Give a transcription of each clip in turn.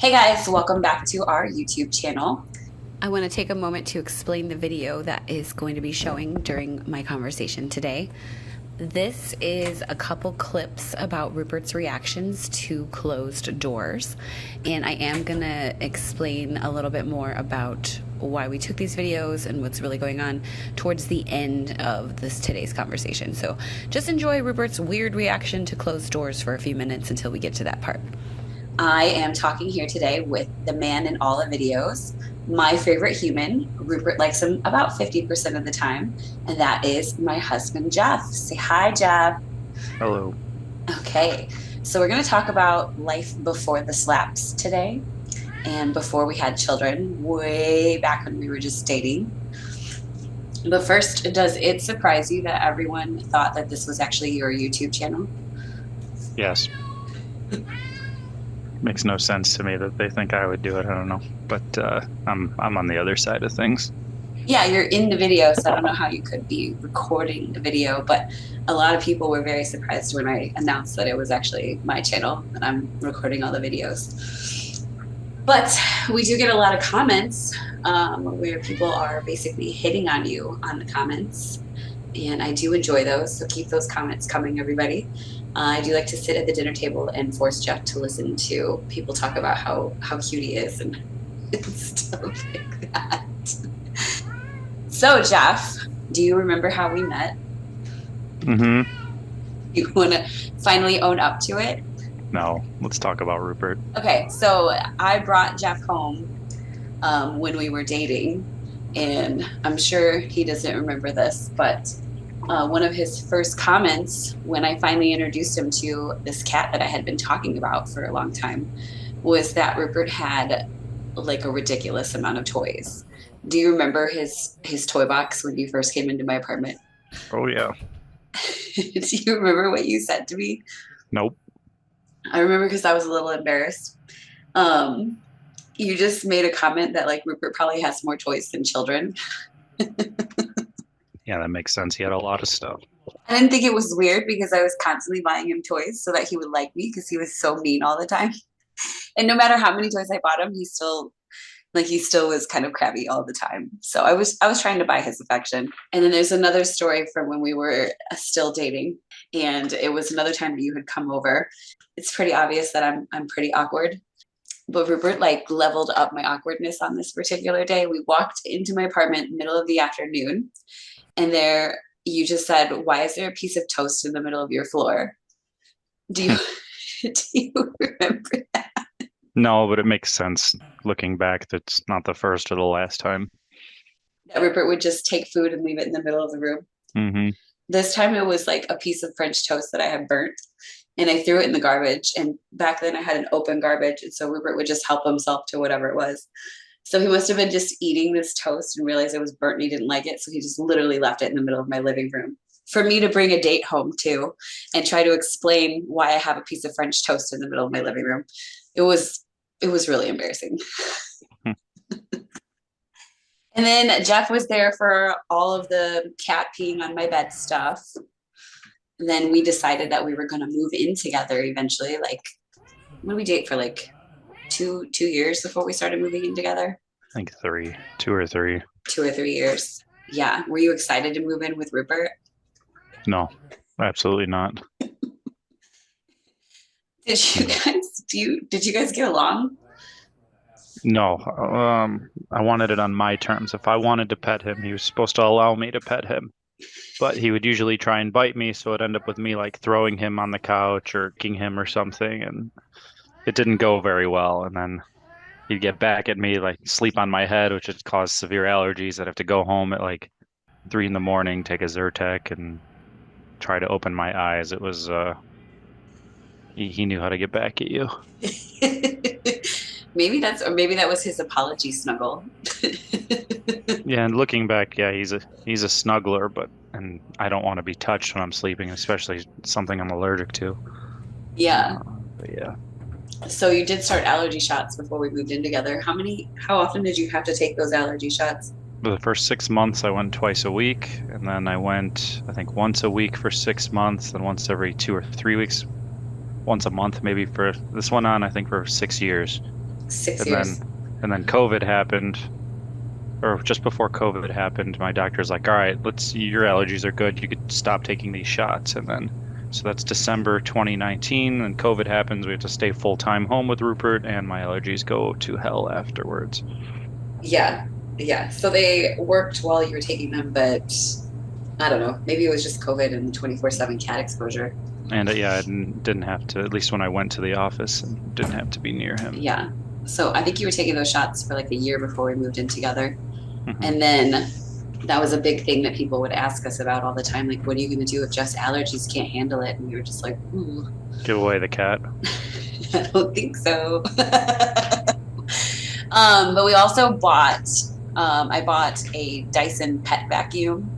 Hey guys, welcome back to our YouTube channel. I want to take a moment to explain the video that is going to be showing during my conversation today. This is a couple clips about Rupert's reactions to closed doors, and I am going to explain a little bit more about why we took these videos and what's really going on towards the end of today's conversation. So just enjoy Rupert's weird reaction to closed doors for a few minutes until we get to that part. I am talking here today with the man in all the videos, my favorite human. Rupert likes him about 50% of the time, and that is my husband, Jeff. Say hi, Jeff. Hello. Okay, so we're going to talk about life before the slaps today and before we had children, way back when we were just dating. But first, does it surprise you that everyone thought that this was actually your YouTube channel? Yes. Makes no sense to me that they think I would do it. I don't know, but I'm on the other side of things. Yeah, you're in the video, so I don't know how you could be recording the video, but a lot of people were very surprised when I announced that it was actually my channel and I'm recording all the videos. But we do get a lot of comments where people are basically hitting on you on the comments, and I do enjoy those, so keep those comments coming, everybody. I do like to sit at the dinner table and force Jeff to listen to people talk about how cute he is and stuff like that. So, Jeff, do you remember how we met? Mm-hmm. You want to finally own up to it? No, let's talk about Rupert. Okay, so I brought Jeff home when we were dating, and I'm sure he doesn't remember this, but one of his first comments when I finally introduced him to this cat that I had been talking about for a long time was that Rupert had like a ridiculous amount of toys. Do you remember his toy box when you first came into my apartment? Oh yeah. Do you remember what you said to me? Nope. I remember because I was a little embarrassed. Um, you just made a comment that like Rupert probably has more toys than children. Yeah, that makes sense. He had a lot of stuff. I didn't think it was weird because I was constantly buying him toys so that he would like me because he was so mean all the time. And no matter how many toys I bought him, he still was kind of crabby all the time. So I was trying to buy his affection. And then there's another story from when we were still dating, and it was another time that you had come over. It's pretty obvious that I'm pretty awkward, but Rupert like leveled up my awkwardness on this particular day. We walked into my apartment middle of the afternoon, and there you just said, "Why is there a piece of toast in the middle of your floor?" Do you do you remember that? No, but it makes sense looking back. That's not the first or the last time. That Rupert would just take food and leave it in the middle of the room? Mm-hmm. This time it was like a piece of French toast that I had burnt, and I threw it in the garbage. And back then I had an open garbage, and so Rupert would just help himself to whatever it was. So he must have been just eating this toast and realized it was burnt and he didn't like it. So he just literally left it in the middle of my living room for me to bring a date home to and try to explain why I have a piece of French toast in the middle of my living room. It was it was really embarrassing. And then Jeff was there for all of the cat peeing on my bed stuff. And then we decided that we were going to move in together eventually. Like, when did we date for like 2 years before we started moving in together? I think three, 2 or 3. 2 or 3 years. Yeah. Were you excited to move in with Rupert? No, absolutely not. Did you No. guys did you guys get along? No, I wanted it on my terms. If I wanted to pet him, he was supposed to allow me to pet him. But he would usually try and bite me, so it'd end up with me like throwing him on the couch or kicking him or something, and it didn't go very well. And then he'd get back at me, like sleep on my head, which would cause severe allergies. I'd have to go home at like 3 in the morning, take a Zyrtec, and try to open my eyes. It was he knew how to get back at you. Maybe that was his apology snuggle. Yeah, and looking back, yeah, he's a snuggler, but and I don't want to be touched when I'm sleeping, especially something I'm allergic to. Yeah. But yeah, So you did start allergy shots before we moved in together. How often did you have to take those allergy shots? for the first 6 months, I went twice a week, and then I went, I think, once a week for 6 months, then once every 2 or 3 weeks, once a month maybe for this went on, I think, for 6 years. 6 And years. then COVID happened, or just before COVID happened, my doctor's like, "All right, let's your allergies are good. You could stop taking these shots." And then so that's December 2019, and COVID happens. We have to stay full time home with Rupert, and my allergies go to hell afterwards. Yeah, yeah. So they worked while you were taking them, but I don't know. Maybe it was just COVID and the 24/7 cat exposure. And yeah, I didn't have to, at least when I went to the office, and didn't have to be near him. Yeah. So I think you were taking those shots for like a year before we moved in together. Hmm. And then that was a big thing that people would ask us about all the time. Like, what are you going to do if Jeff's allergies can't handle it? And we were just like, ooh, Give away the cat. I don't think so. But we also bought, I bought a Dyson pet vacuum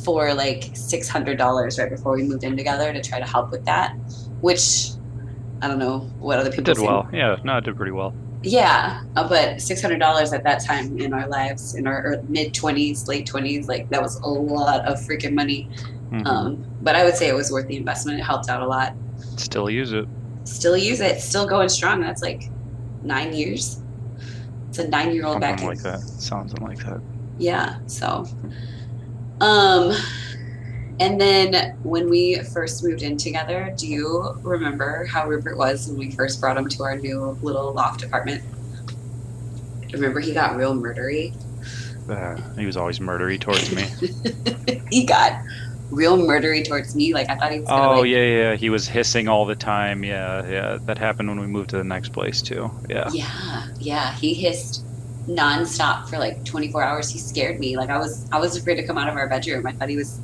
for like $600 right before we moved in together to try to help with that, which I don't know what other It people did think. well. Yeah, no, it did pretty well. Yeah, but $600 at that time in our lives, in our mid 20s, late 20s, like that was a lot of freaking money. Hmm. But I would say it was worth the investment. It helped out a lot. Still use it. Still use it, still going strong. That's like 9 years. It's a 9-year-old Something vacuum. like that. Something like that. Yeah. So, um, and then when we first moved in together, do you remember how Rupert was when we first brought him to our new little loft apartment? Remember he got real murdery? He was always murdery towards me. He got real murdery towards me. Like I thought he was gonna Oh like, yeah, yeah. He was hissing all the time. Yeah, yeah. That happened when we moved to the next place too. Yeah. yeah, yeah. He hissed nonstop for like 24 hours. He scared me. Like I was afraid to come out of our bedroom. I thought he was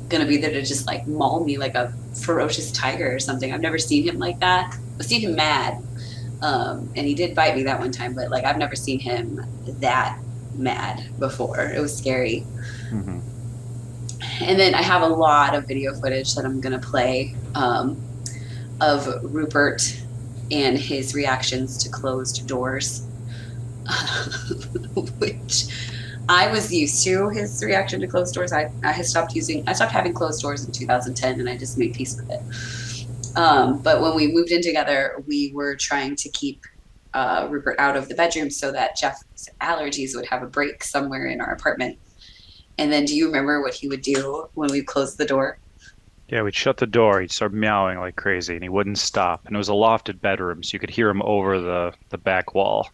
gonna be there to just like maul me like a ferocious tiger or something. I've never seen him like that. I've seen him mad. And he did bite me that one time, but like I've never seen him that mad before. It was scary. Hmm. And then I have a lot of video footage that I'm gonna play of Rupert and his reactions to closed doors, which I was used to his reaction to closed doors. I had I stopped having closed doors in 2010 and I just made peace with it. But when we moved in together, we were trying to keep Rupert out of the bedroom so that Jeff's allergies would have a break somewhere in our apartment. And then do you remember what he would do when we closed the door? Yeah, we'd shut the door. He'd start meowing like crazy, and he wouldn't stop. And it was a lofted bedroom, so you could hear him over the back wall.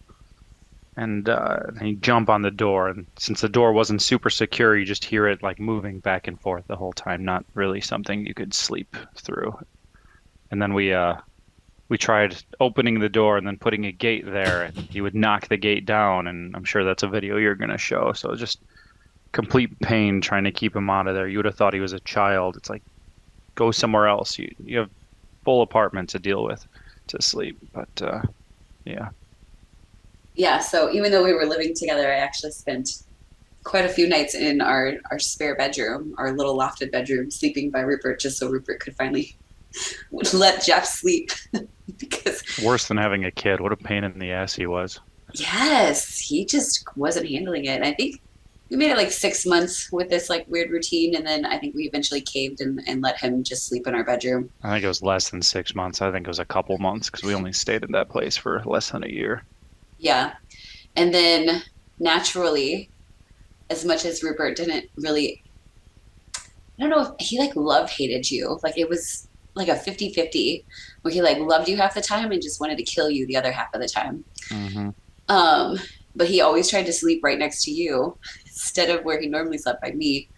And he'd jump on the door, and since the door wasn't super secure, you just hear it like moving back and forth the whole time. Not really something you could sleep through. And then we tried opening the door and then putting a gate there, and he would knock the gate down. And I'm sure that's a video you're gonna show. So just complete pain trying to keep him out of there. You would have thought he was a child. It's like go somewhere else. You have full apartment to deal with to sleep. But yeah, Yeah, so even though we were living together, I actually spent quite a few nights in our spare bedroom, our little lofted bedroom, sleeping by Rupert, just so Rupert could finally let Jeff sleep. Because worse than having a kid. What a pain in the ass he was. yes, he just wasn't handling it. And I think we made it like 6 months with this like weird routine, and then I think we eventually caved and let him just sleep in our bedroom. I think it was less than 6 months. I think it was a couple months because we only stayed in that place for less than a year. Yeah. And then naturally, as much as Rupert didn't really, I don't know if he like love hated you. Like it was like a 50-50, where he like loved you half the time and just wanted to kill you the other half of the time. Hmm. Um, but he always tried to sleep right next to you instead of where he normally slept by me.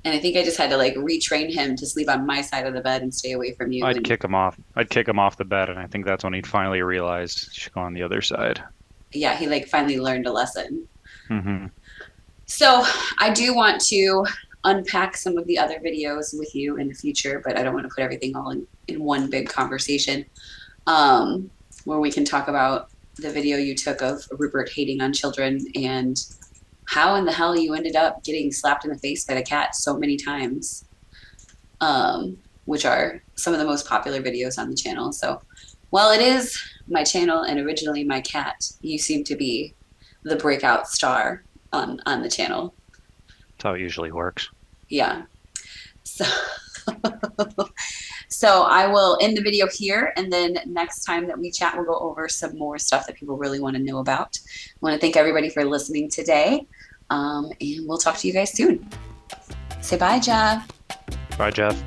And I think I just had to like retrain him to sleep on my side of the bed and stay away from you. I'd And kick him off. I'd kick him off the bed, and I think that's when he'd finally realized he should go on the other side. yeah, he like finally learned a lesson. Hmm. So I do want to unpack some of the other videos with you in the future, but I don't want to put everything all in one big conversation, where we can talk about the video you took of Rupert hating on children and how in the hell you ended up getting slapped in the face by the cat so many times, which are some of the most popular videos on the channel. So while it is my channel and originally my cat, you seem to be the breakout star on the channel. That's how it usually works. Yeah. So So I will end the video here, and then next time that we chat, we'll go over some more stuff that people really want to know about. I want to thank everybody for listening today, and we'll talk to you guys soon. Say bye, Jeff. Bye, Jeff.